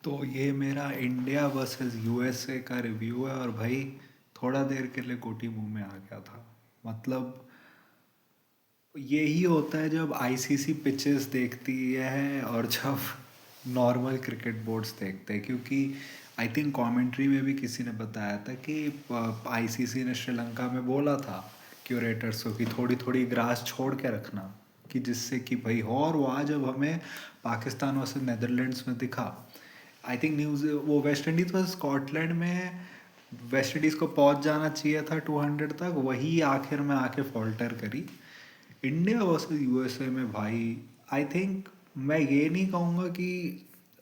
तो ये मेरा इंडिया वर्सेस यूएसए का रिव्यू है और भाई थोड़ा देर के लिए गोटी मुंह में आ गया था। मतलब यही होता है जब आईसीसी पिचेस देखती है और जब नॉर्मल क्रिकेट बोर्ड्स देखते हैं, क्योंकि आई थिंक कमेंट्री में भी किसी ने बताया था कि आईसीसी ने श्रीलंका में बोला था क्यूरेटर्स को कि थोड़ी थोड़ी ग्रास छोड़ के रखना, कि जिससे कि भाई हो। और वो आज जब हमें पाकिस्तान वर्सेस नेदरलैंड्स में दिखा, आई थिंक न्यूज़ वो वेस्ट इंडीज़ वर्सेस स्कॉटलैंड में वेस्ट इंडीज़ को पहुंच जाना चाहिए था 200 तक, वही आखिर में आके फॉल्टर करी। इंडिया वर्सेस यूएसए में भाई आई थिंक मैं ये नहीं कहूँगा कि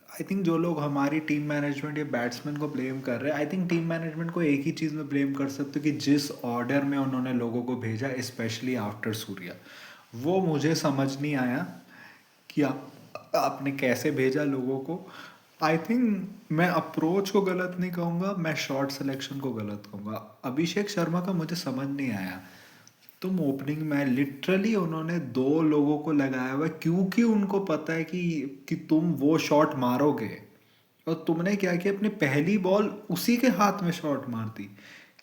आई थिंक जो लोग हमारी टीम मैनेजमेंट या बैट्समैन को ब्लेम कर रहे हैं, आई थिंक टीम मैनेजमेंट को एक ही चीज़ में ब्लेम कर सकते हो कि जिस ऑर्डर में उन्होंने लोगों को भेजा, स्पेशली आफ्टर सूर्या, वो मुझे समझ नहीं आया कि आपने कैसे भेजा लोगों को। आई थिंक मैं अप्रोच को गलत नहीं कहूँगा, मैं शॉट सिलेक्शन को गलत कहूँगा। अभिषेक शर्मा का मुझे समझ नहीं आया। तुम ओपनिंग में लिटरली उन्होंने दो लोगों को लगाया हुआ है, क्योंकि उनको पता है कि तुम वो शॉट मारोगे। और तुमने क्या किया, अपनी पहली बॉल उसी के हाथ में शॉट मार दी।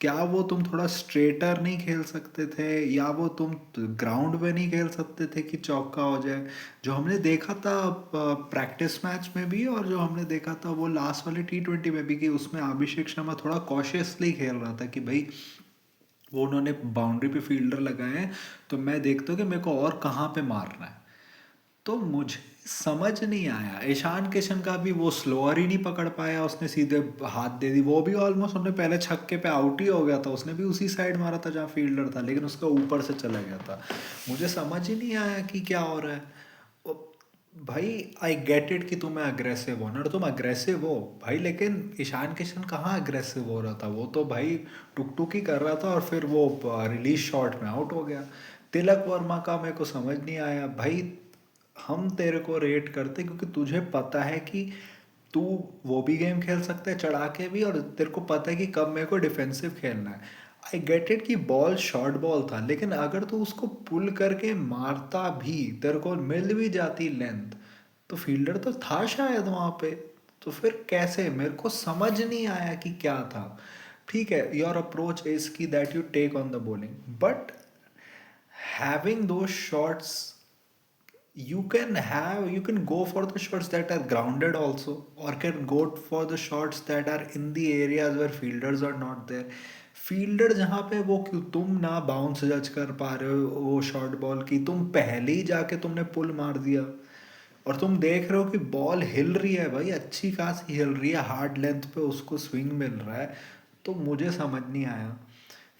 क्या वो तुम थोड़ा स्ट्रेटर नहीं खेल सकते थे, या वो तुम ग्राउंड में नहीं खेल सकते थे कि चौका हो जाए? जो हमने देखा था प्रैक्टिस मैच में भी, और जो हमने देखा था वो लास्ट वाले T20 में भी, कि उसमें अभिषेक शर्मा थोड़ा कॉशियसली खेल रहा था कि भाई वो उन्होंने बाउंड्री पे फील्डर लगाए हैं, तो मैं देखता हूँ कि मेरे को और कहाँ पे मारना है। तो मुझे समझ नहीं आया, ईशान किशन का भी वो स्लोअर ही नहीं पकड़ पाया, उसने सीधे हाथ दे दी। वो भी ऑलमोस्ट हमने पहले छक्के पे आउट ही हो गया था, उसने भी उसी साइड मारा था जहाँ फील्डर था, लेकिन उसका ऊपर से चला गया था। मुझे समझ ही नहीं आया कि क्या हो रहा है। भाई आई गेट इट कि तुम्हें अग्रेसिव होना, और तुम अग्रेसिव हो भाई, लेकिन ईशान किशन कहाँ अग्रेसिव हो रहा था? वो तो भाई टुक टुक ही कर रहा था, और फिर वो रिलीज शॉट में आउट हो गया। तिलक वर्मा का मेरे को समझ नहीं आया भाई। हम तेरे को रेट करते क्योंकि तुझे पता है कि तू वो भी गेम खेल सकता है चढ़ा के भी, और तेरे को पता है कि कब मेरे को डिफेंसिव खेलना है। आई गेट इट कि बॉल शॉर्ट बॉल था, लेकिन अगर तू उसको पुल करके मारता भी, तेरे को मिल भी जाती लेंथ, तो फील्डर तो था शायद वहाँ पे। तो फिर कैसे, मेरे को समझ नहीं आया कि क्या था। ठीक है, योर अप्रोच इज की that you take on the bowling, but having those shots, you can go for the shots that are grounded also, or can go for the shots that are in the areas where fielders are not there. Fielder जहाँ पे, वो क्यों तुम ना bounce जज कर पा रहे हो वो शॉर्ट बॉल की, तुम पहले ही जाके तुमने पुल मार दिया। और तुम देख रहे हो कि बॉल हिल रही है भाई, अच्छी खासी हिल रही है, हार्ड लेंथ पे उसको स्विंग मिल रहा है। तो मुझे समझ नहीं आया।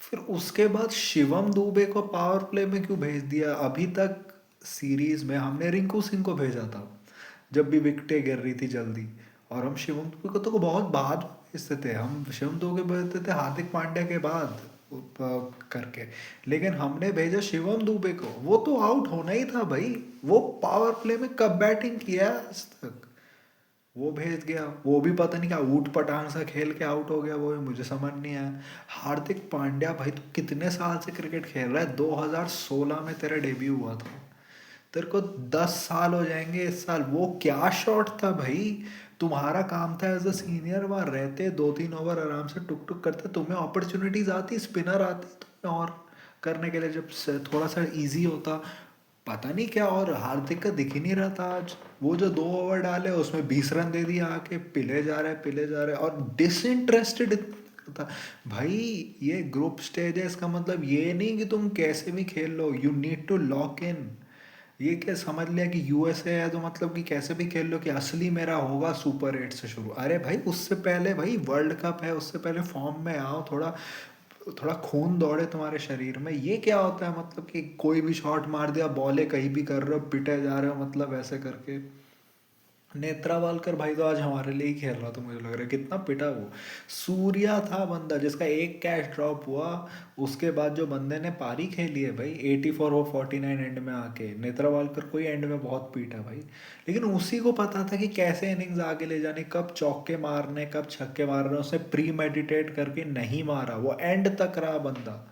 फिर उसके बाद शिवम दुबे को पावर प्ले में क्यों भेज दिया? अभी तक सीरीज में हमने रिंकू सिंह को भेजा था जब भी विकेटें गिर रही थी जल्दी, और हम शिवम दुबे को तो बहुत बाद में भेजते थे। हम शिवम दुबे को भेजते थे हार्दिक पांड्या के बाद करके, लेकिन हमने भेजा शिवम दुबे को। वो तो आउट होना ही था भाई। वो पावर प्ले में कब बैटिंग किया है आज तक? वो भेज गया, वो भी पता नहीं क्या ऊट पटांग सा खेल के आउट हो गया, वो भी मुझे समझ नहीं आया। हार्दिक पांड्या भाई, तू कितने साल से क्रिकेट खेल रहा है? 2016 में तेरा डेब्यू हुआ था, तेरे को 10 साल हो जाएंगे इस साल। वो क्या शॉट था भाई! तुम्हारा काम था एज अ सीनियर वहाँ रहते, 2-3 ओवर आराम से टुक टुक करते, तुम्हें अपॉर्चुनिटीज आती, स्पिनर आती तुम्हें और करने के लिए, जब थोड़ा सा इजी होता। पता नहीं क्या, और हार्दिक का दिख ही नहीं रहा था आज। वो जो 2 ओवर डाले उसमें 20 रन दे दिया, आके पिले जा रहे पिले जा रहे, और डिसइंटरेस्टेड था। भाई ये ग्रुप स्टेज है, इसका मतलब ये नहीं कि तुम कैसे भी खेल लो, you need to lock in. ये क्या समझ लिया कि यूएसए है तो मतलब कि कैसे भी खेल लो, कि असली मेरा होगा सुपर 8 से शुरू? अरे भाई उससे पहले भाई वर्ल्ड कप है, उससे पहले फॉर्म में आओ, थोड़ा थोड़ा खून दौड़े तुम्हारे शरीर में। ये क्या होता है मतलब कि कोई भी शॉट मार दिया, बॉले कहीं भी कर रहे हो, पिटे जा रहे हो, मतलब ऐसे करके। नेत्रावालकर भाई तो आज हमारे लिए ही खेल रहा था, मुझे लग रहा है कितना पिटा वो। सूर्या था बंदा जिसका एक कैच ड्रॉप हुआ, उसके बाद जो बंदे ने पारी खेली है भाई 84 और 49 एंड में आके, नेत्रावालकर को ही एंड में बहुत पीटा भाई। लेकिन उसी को पता था कि कैसे इनिंग्स आगे ले जाने, कब चौके मारने, कब छक्के मारने। उसने प्री मेडिटेट करके नहीं मारा, वो एंड तक रहा बंदा।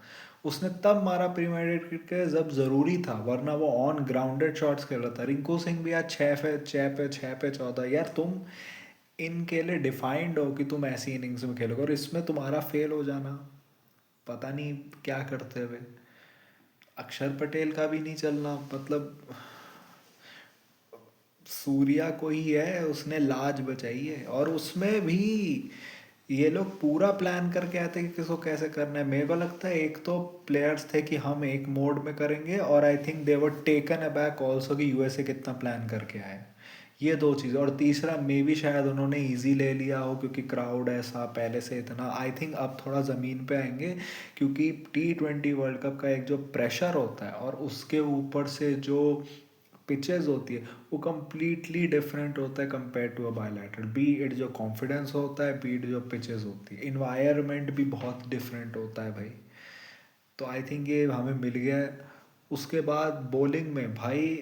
उसने तब मारा प्रीमेडिटेट करके जब ज़रूरी था, वरना वो ऑन ग्राउंडेड शॉट्स खेल रहा था। रिंकू सिंह भी आज 6 पे 6 पे 6 पे 14। यार तुम इनके लिए डिफाइंड हो कि तुम ऐसी इनिंग्स में खेलोगे, और इसमें तुम्हारा फेल हो जाना पता नहीं क्या करते हुए। अक्षर पटेल का भी नहीं चलना, मतलब सूर्या को ही है, उसने लाज बचाई है, और उसमें भी ये लोग पूरा प्लान करके आते हैं कि किसको कैसे करना है। मेरे को लगता है एक तो प्लेयर्स थे कि हम एक मोड में करेंगे, और आई think they were taken aback also कि यूएसए कितना प्लान करके आए। ये दो चीज़, और तीसरा मे भी शायद उन्होंने इजी ले लिया हो क्योंकि क्राउड ऐसा पहले से इतना, आई थिंक अब थोड़ा ज़मीन पे आएंगे। क्योंकि T20 वर्ल्ड कप का एक जो प्रेशर होता है, और उसके ऊपर से जो पिचेस होती है, वो कम्प्लीटली डिफरेंट होता है compare to a bilateral. Be it जो कॉन्फिडेंस होता है, बी इट जो पिचेस होती है, इन्वायरमेंट भी बहुत डिफरेंट होता है भाई। तो आई थिंक ये हमें मिल गया है। उसके बाद बॉलिंग में भाई,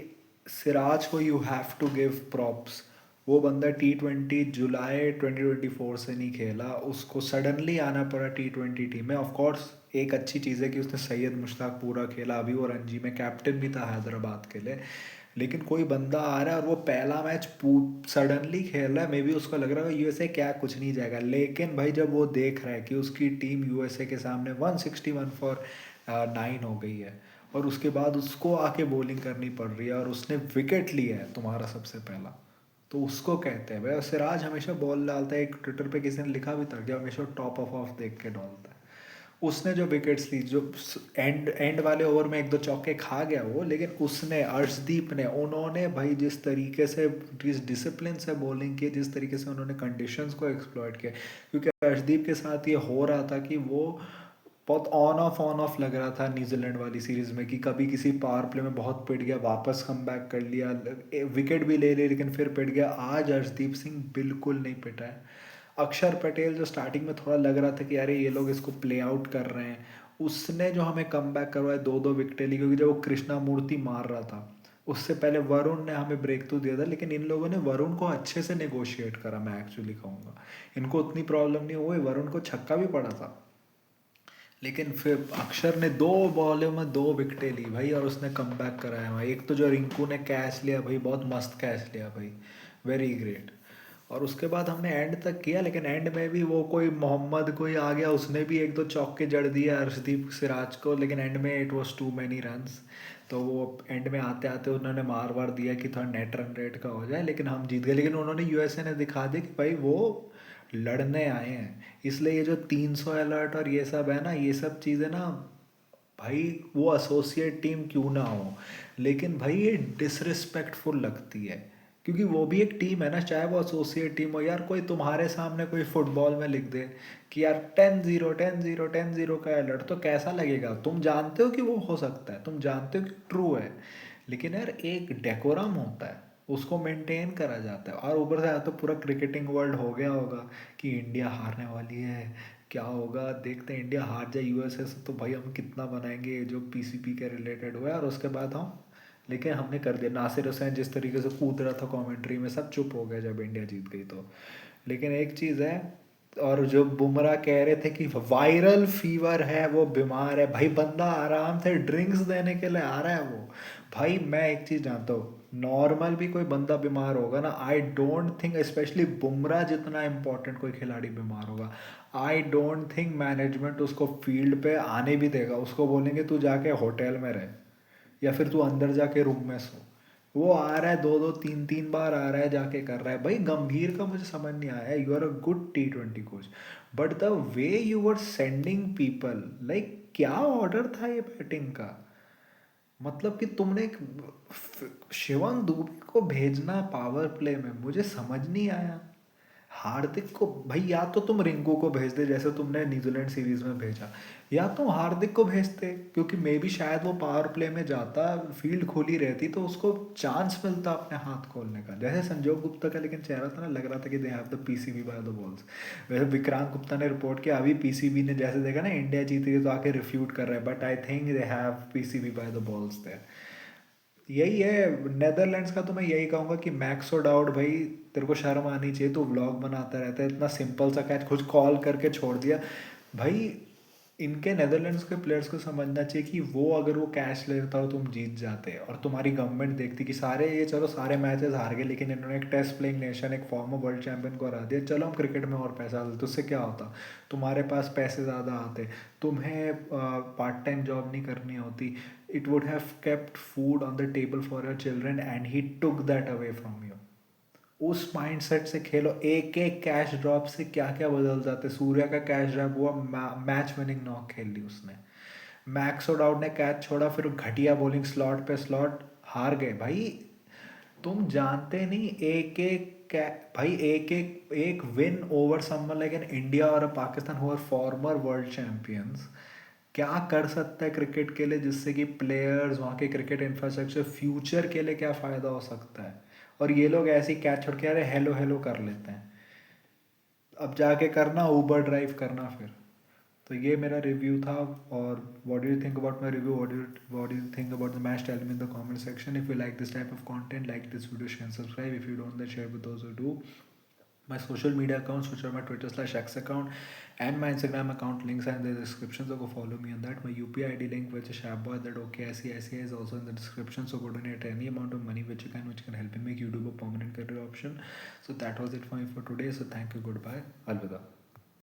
सिराज को you have to give props. वो बंदा T20 जुलाई 2024 से नहीं खेला, उसको सडनली आना पड़ा T20 टीम में। ऑफ कोर्स एक अच्छी चीज़ है कि उसने सैयद मुश्ताक पूरा खेला, अभी वो रणजी में कैप्टन भी था हैदराबाद के लिए। लेकिन कोई बंदा आ रहा है और वो पहला मैच सडनली खेल रहा है, मे बी उसको लग रहा है यूएसए क्या कुछ नहीं जाएगा, लेकिन भाई जब वो देख रहा है कि उसकी टीम यूएसए के सामने 161 फॉर 9 हो गई है, और उसके बाद उसको आके बॉलिंग करनी पड़ रही है, और उसने विकेट लिया है तुम्हारा सबसे पहला, तो उसको कहते हैं भाई। और सिराज हमेशा बॉल डालता है, एक ट्विटर पे किसी ने लिखा भी था कि हमेशा टॉप ऑफ ऑफ देख के डालता है। उसने जो विकेट्स ली, जो एंड एंड वाले ओवर में एक दो चौके खा गया वो, लेकिन उसने, अर्शदीप ने, उन्होंने भाई जिस तरीके से, जिस डिसिप्लिन से बॉलिंग की, जिस तरीके से उन्होंने कंडीशंस को एक्सप्लॉइट किया। क्योंकि अर्शदीप के साथ ये हो रहा था कि वो बहुत ऑन ऑफ लग रहा था न्यूजीलैंड वाली सीरीज़ में, कि कभी किसी पावर प्ले में बहुत पिट गया, वापस कम बैक कर लिया, विकेट भी ले ली, लेकिन फिर पिट गया। आज अर्शदीप सिंह बिल्कुल नहीं पिटा है। अक्षर पटेल जो स्टार्टिंग में थोड़ा लग रहा था कि अरे ये लोग इसको प्ले आउट कर रहे हैं, उसने जो हमें कम बैक करवाया, दो दो विकेटें ली, क्योंकि जब वो कृष्णा मूर्ति मार रहा था, उससे पहले वरुण ने हमें ब्रेक थ्रू दिया था, लेकिन इन लोगों ने वरुण को अच्छे से नेगोशिएट करा, मैं एक्चुअली कहूँगा। इनको उतनी प्रॉब्लम नहीं हुई, वरुण को छक्का भी पड़ा था, लेकिन फिर अक्षर ने दो बॉलों में दो विकेटें ली भाई, और उसने कम बैक कराया भाई। एक तो जो रिंकू ने कैच लिया भाई, बहुत मस्त कैच लिया भाई, वेरी ग्रेट। और उसके बाद हमने एंड तक किया, लेकिन एंड में भी वो कोई मोहम्मद कोई आ गया, उसने भी एक दो चौके जड़ दिए अर्शदीप सिराज को, लेकिन एंड में it was too many runs. तो वो एंड में आते आते उन्होंने मार वार दिया कि थोड़ा नेट रन रेट का हो जाए, लेकिन हम जीत गए। लेकिन उन्होंने यूएसए ने दिखा दिया कि भाई वो लड़ने आए हैं। इसलिए ये जो 300 अलर्ट और ये सब है ना, ये सब चीज़ें ना भाई, वो एसोसिएट टीम क्यों ना हो, लेकिन भाई ये डिसरिस्पेक्टफुल लगती है। क्योंकि वो भी एक टीम है ना, चाहे वो एसोसिएट टीम हो। यार कोई तुम्हारे सामने कोई फुटबॉल में लिख दे कि यार 10-0 10-0 10-0 का अलर्ट, तो कैसा लगेगा? तुम जानते हो कि वो हो सकता है, तुम जानते हो कि ट्रू है, लेकिन यार एक डेकोरम होता है, उसको मेंटेन करा जाता है। और ऊपर से आया तो पूरा क्रिकेटिंग वर्ल्ड हो गया होगा कि इंडिया हारने वाली है, क्या होगा देखते हैं, इंडिया हार जाए यूएसए से तो भाई हम कितना बनाएंगे जो पीसीपी के रिलेटेड हुआ है। और उसके बाद हम, लेकिन हमने कर दिया। नासिर हुसैन जिस तरीके से कूद रहा था कमेंट्री में, सब चुप हो गए जब इंडिया जीत गई तो। लेकिन एक चीज़ है, और जो बुमराह कह रहे थे कि वायरल फीवर है, वो बीमार है, भाई बंदा आराम से ड्रिंक्स देने के लिए आ रहा है वो। भाई मैं एक चीज़ जानता हूँ, नॉर्मल भी कोई बंदा बीमार होगा ना, I don't think, specially Bumrah जितना इंपॉर्टेंट कोई खिलाड़ी बीमार होगा, आई डोंट थिंक मैनेजमेंट उसको फील्ड पे आने भी देगा। उसको बोलेंगे तू जाके होटल में रह, या फिर तू अंदर जाके रूम में सो। वो आ रहा है, दो दो तीन तीन बार आ रहा है, जाके कर रहा है। भाई गंभीर का मुझे समझ नहीं आया, you are a good T20 coach, but the way you are sending people, like क्या ऑर्डर था ये बैटिंग का? मतलब कि तुमने एक शिवम दूबे को भेजना पावर प्ले में, मुझे समझ नहीं आया। हार्दिक को भाई, या तो तुम रिंकू को भेज दे जैसे तुमने न्यूजीलैंड सीरीज में भेजा, या तुम हार्दिक को भेजते, क्योंकि मे बी शायद वो पावर प्ले में जाता, फील्ड खुली रहती तो उसको चांस मिलता अपने हाथ खोलने का, जैसे संजोग गुप्ता का लेकिन चेहरा था ना, लग रहा था कि they have the PCB by the balls. वैसे विक्रांत गुप्ता ने रिपोर्ट किया अभी पीसीबी ने जैसे देखा ना इंडिया जीत रही है तो आके रिफ्यूट कर रहा है, but I think they have PCB by the balls there. यही है नेदरलैंड्स का, तो मैं यही कहूँगा कि मैक्सो डाउड भाई, तेरे को शर्म आनी चाहिए, तू व्लॉग बनाता रहता है, इतना सिंपल सा कैच खुद कॉल करके छोड़ दिया भाई। इनके नेदरलैंड्स के प्लेयर्स को समझना चाहिए कि वो अगर वो कैश लेता हो तुम जीत जाते, और तुम्हारी गवर्नमेंट देखती कि सारे ये चलो सारे मैचेस हार गए लेकिन इन्होंने एक टेस्ट प्लेइंग नेशन एक फॉर्मर वर्ल्ड चैंपियन को हरा दिया, चलो हम क्रिकेट में और पैसा डालते, तो उससे क्या होता? तुम्हारे पास पैसे ज़्यादा आते, तुम्हें पार्ट टाइम जॉब नहीं करनी होती, it would have kept food on the table for your children and he took that away from you. उस माइंडसेट से खेलो, एक एक कैश ड्रॉप से क्या क्या बदल जाते। सूर्या का कैश ड्रॉप हुआ, मैच विनिंग नॉक खेल ली उसने। मैक्स आउट ने कैच छोड़ा, फिर घटिया बॉलिंग, स्लॉट पे स्लॉट, हार गए भाई। तुम जानते नहीं, एक एक भाई एक एक एक win over someone like an India और a Pakistan who are former world champions क्या कर सकता है क्रिकेट के लिए, जिससे कि प्लेयर्स, वहाँ के क्रिकेट इंफ्रास्ट्रक्चर, फ्यूचर के लिए क्या फ़ायदा हो सकता है। और ये लोग ऐसे ही कैच छोड़ के अरे हेलो हेलो कर लेते हैं। अब जाके करना ऊबर ड्राइव करना फिर। तो ये मेरा रिव्यू था। और what do you think about my review? What do you think about the match? Tell me in the comment section. If you like this type of content, like this video, share and subscribe. If you don't, then share with those who do. My social media accounts, which are my Twitter/X account and my Instagram account, links are in the description, so go follow me on that. My UPI ID link, which is sharpboy@okicici, is also in the description, so go donate any amount of money which can help me make YouTube a permanent career option. So that was it for me for today. So thank you, goodbye, alvida.